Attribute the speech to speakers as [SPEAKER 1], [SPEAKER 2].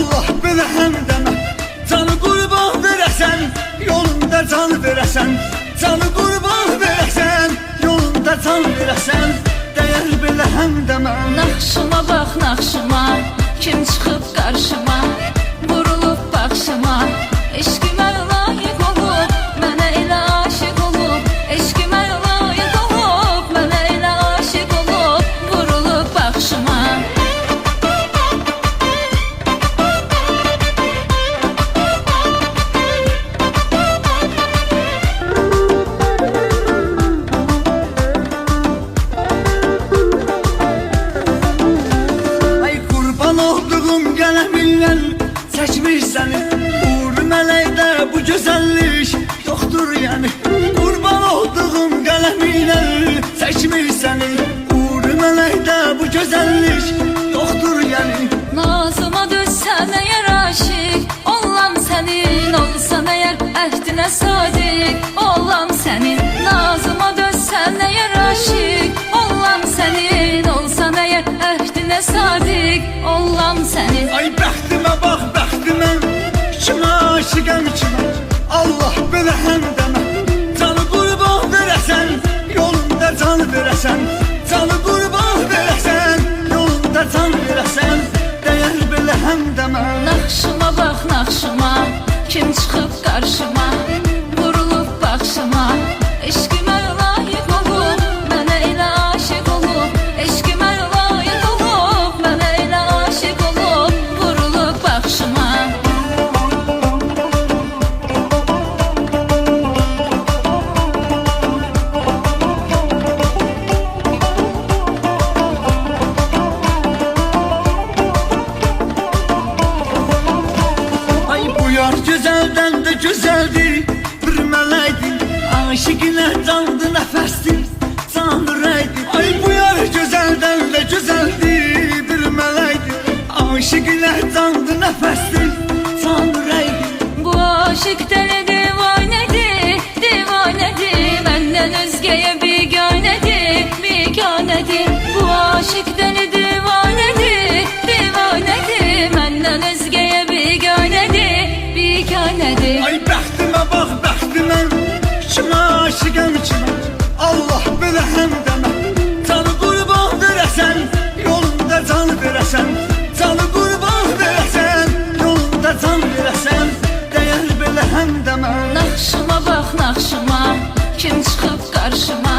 [SPEAKER 1] Allah belə həm demə. Canı qurban verəsən, yolunda can verəsən. Canı qurban verəsən, yolunda can verəsən. Dəyər belə həm demə.
[SPEAKER 2] Naxşıma bax naxşıma, kim çıxıb qarşıma, vurulub baxşıma. Eşqimə layiq olub, mənə elə aşiq olub. Eşqimə layiq olub, mənə elə aşiq olub, vurulub baxşıma.
[SPEAKER 1] Çəkmiş səni, uğur mələkdə bu gözəllik yoxdur yəni. Qurban olduğum qələminlə çəkmiş səni, uğur mələkdə bu gözəllik yoxdur yəni.
[SPEAKER 2] Nazıma düşsən əgər aşiq, olam sənin. Olsan əgər əhdinə sadiq, olam sənin. Nazıma düşsən əgər aşiq, olam sənin. Olsan əgər əhdinə sadiq, olam sənin.
[SPEAKER 1] Ay bəxtimə bax bəxtimə, kimə aşiqəm kimə. Allah belə həm demə. Canı qurban verəsən, yolunda can verəsən. Canı qurban verəsən, yolunda can verəsən. Dəyər belə həm demə.
[SPEAKER 2] Naxşıma bax naxşıma, kim çıxıb qarşıma, vurulub baxşıma. Eşqimə layiq olub, mənə elə aşiq olub. Eşqimə layiq olub, mənə elə aşiq olub, vurulub baxşıma.
[SPEAKER 1] Gözəldən də gözəldir, bir mələkdir. Aşiqinə candı nəfəsdir, can ürəkdir. Ay bu yar gözəldən də gözəldir, bir mələkdir. Aşiqinə candı nəfəsdir, can ürəkdir.
[SPEAKER 2] Bu aşiq dəli divanədir, divanədir. Məndən özgəyə biganədir, biganədir. Bu aşiq dəli divanədir, divanədir. Məndən özgəyə biganədir, biganədir.
[SPEAKER 1] Ay bəxtimə bax bəxtimə, kimə aşiqəm kimə. Allah belə həm demə. Canı qurban verəsən, yolunda can verəsən. Canı qurban verəsən, yolunda can verəsən. Dəyər belə həm demə.
[SPEAKER 2] Naxşıma bax naxşıma, kim çıxıb qarşıma,